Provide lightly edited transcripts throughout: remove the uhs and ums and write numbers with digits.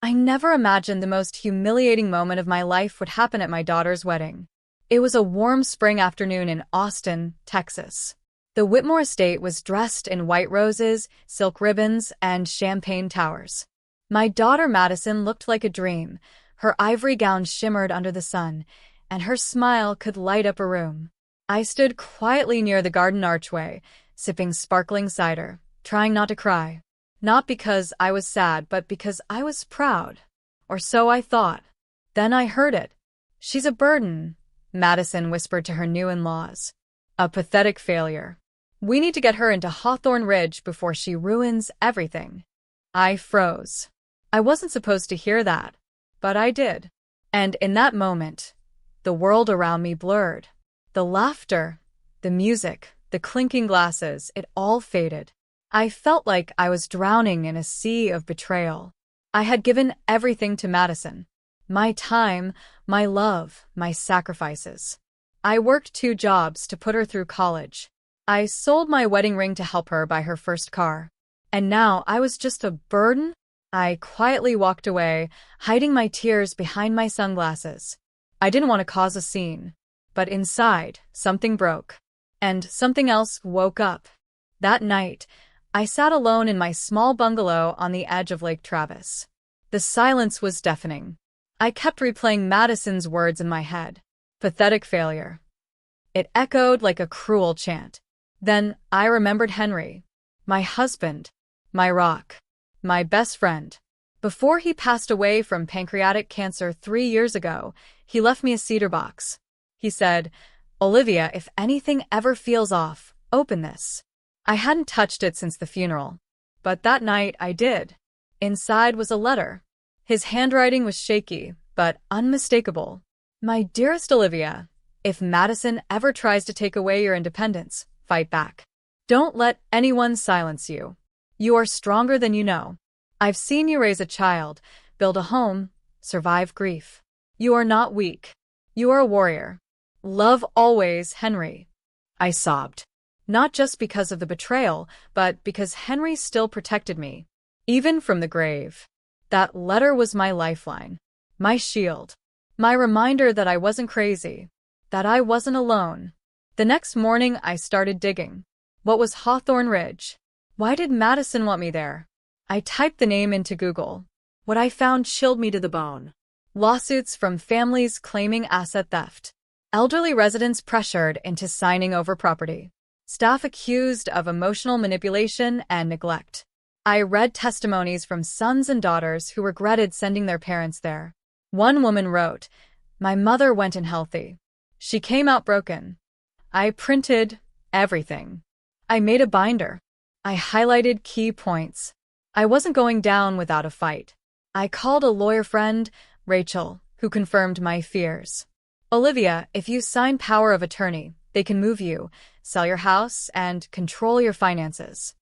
I never imagined the most humiliating moment of my life would happen at my daughter's wedding. It was a warm spring afternoon in Austin, Texas. The Whitmore estate was dressed in white roses, silk ribbons, and champagne towers. My daughter Madison looked like a dream. Her ivory gown shimmered under the sun, and her smile could light up a room. I stood quietly near the garden archway, sipping sparkling cider, trying not to cry. Not because I was sad, but because I was proud. Or so I thought. Then I heard it. "She's a burden," Madison whispered to her new in-laws. "A pathetic failure. We need to get her into Hawthorne Ridge before she ruins everything." I froze. I wasn't supposed to hear that, but I did. And in that moment, the world around me blurred. The laughter, the music, the clinking glasses, it all faded. I felt like I was drowning in a sea of betrayal. I had given everything to Madison. My time, my love, my sacrifices. I worked 2 jobs to put her through college. I sold my wedding ring to help her buy her first car. And now I was just a burden? I quietly walked away, hiding my tears behind my sunglasses. I didn't want to cause a scene. But inside, something broke. And something else woke up. That night, I sat alone in my small bungalow on the edge of Lake Travis. The silence was deafening. I kept replaying Madison's words in my head. Pathetic failure. It echoed like a cruel chant. Then I remembered Henry. My husband. My rock. My best friend. Before he passed away from pancreatic cancer 3 years ago, he left me a cedar box. He said, "Olivia, if anything ever feels off, open this." I hadn't touched it since the funeral. But that night I did. Inside was a letter. His handwriting was shaky, but unmistakable. "My dearest Olivia, if Madison ever tries to take away your independence, fight back. Don't let anyone silence you. You are stronger than you know. I've seen you raise a child, build a home, survive grief. You are not weak. You are a warrior. Love always, Henry." I sobbed. Not just because of the betrayal, but because Henry still protected me, even from the grave. That letter was my lifeline, my shield, my reminder that I wasn't crazy, that I wasn't alone. The next morning, I started digging. What was Hawthorne Ridge? Why did Madison want me there? I typed the name into Google. What I found chilled me to the bone. Lawsuits from families claiming asset theft. Elderly residents pressured into signing over property. Staff accused of emotional manipulation and neglect. I read testimonies from sons and daughters who regretted sending their parents there. One woman wrote, "My mother went in healthy. She came out broken." I printed everything. I made a binder. I highlighted key points. I wasn't going down without a fight. I called a lawyer friend, Rachel, who confirmed my fears. "Olivia, if you sign power of attorney, they can move you, sell your house, and control your finances."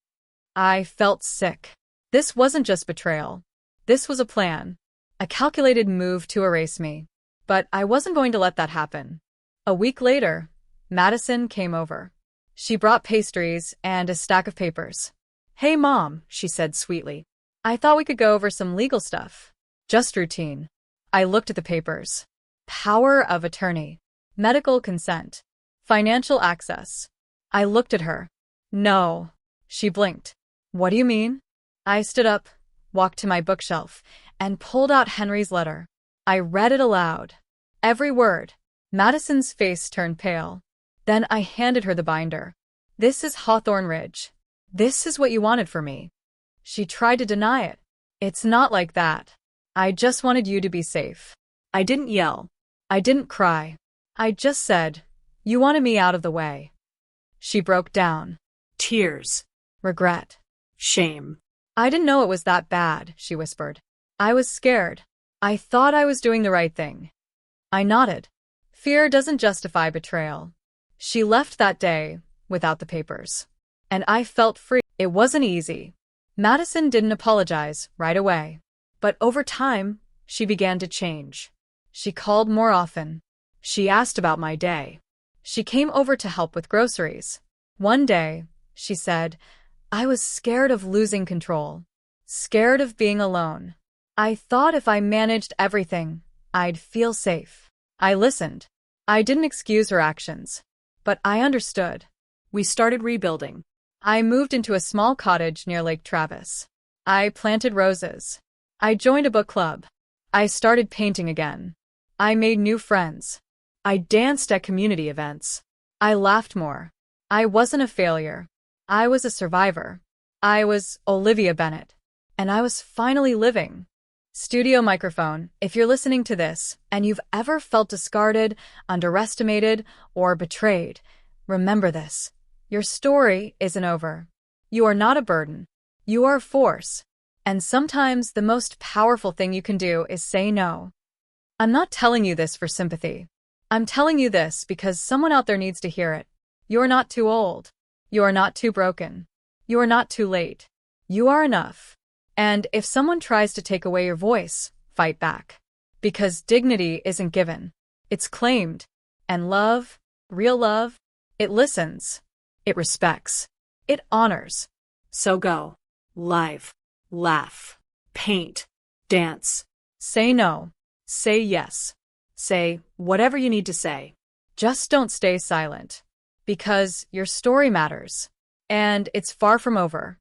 I felt sick. This wasn't just betrayal. This was a plan. A calculated move to erase me. But I wasn't going to let that happen. A week later, Madison came over. She brought pastries and a stack of papers. "Hey, Mom," she said sweetly. "I thought we could go over some legal stuff. Just routine." I looked at the papers. Power of attorney. Medical consent. Financial access. I looked at her. "No." She blinked. "What do you mean?" I stood up, walked to my bookshelf, and pulled out Henry's letter. I read it aloud. Every word. Madison's face turned pale. Then I handed her the binder. "This is Hawthorne Ridge. This is what you wanted for me." She tried to deny it. "It's not like that. I just wanted you to be safe." I didn't yell. I didn't cry. I just said, "You wanted me out of the way." She broke down. Tears. Regret. Shame. "I didn't know it was that bad," she whispered. "I was scared. I thought I was doing the right thing." I nodded. Fear doesn't justify betrayal. She left that day without the papers. And I felt free. It wasn't easy. Madison didn't apologize right away. But over time, she began to change. She called more often. She asked about my day. She came over to help with groceries. One day, she said, "I was scared of losing control. Scared of being alone." I thought if I managed everything, I'd feel safe. I listened. I didn't excuse her actions, but I understood. We started rebuilding. I moved into a small cottage near Lake Travis. I planted roses. I joined a book club. I started painting again. I made new friends. I danced at community events. I laughed more. I wasn't a failure. I was a survivor. I was Olivia Bennett. And I was finally living. Studio microphone, if you're listening to this and you've ever felt discarded, underestimated, or betrayed, remember this. Your story isn't over. You are not a burden. You are a force. And sometimes the most powerful thing you can do is say no. I'm not telling you this for sympathy. I'm telling you this because someone out there needs to hear it. You're not too old. You are not too broken. You are not too late. You are enough. And if someone tries to take away your voice, fight back. Because dignity isn't given. It's claimed. And love, real love, it listens. It respects. It honors. So go. Live. Laugh. Paint. Dance. Say no. Say yes. Say whatever you need to say. Just don't stay silent. Because your story matters. And it's far from over.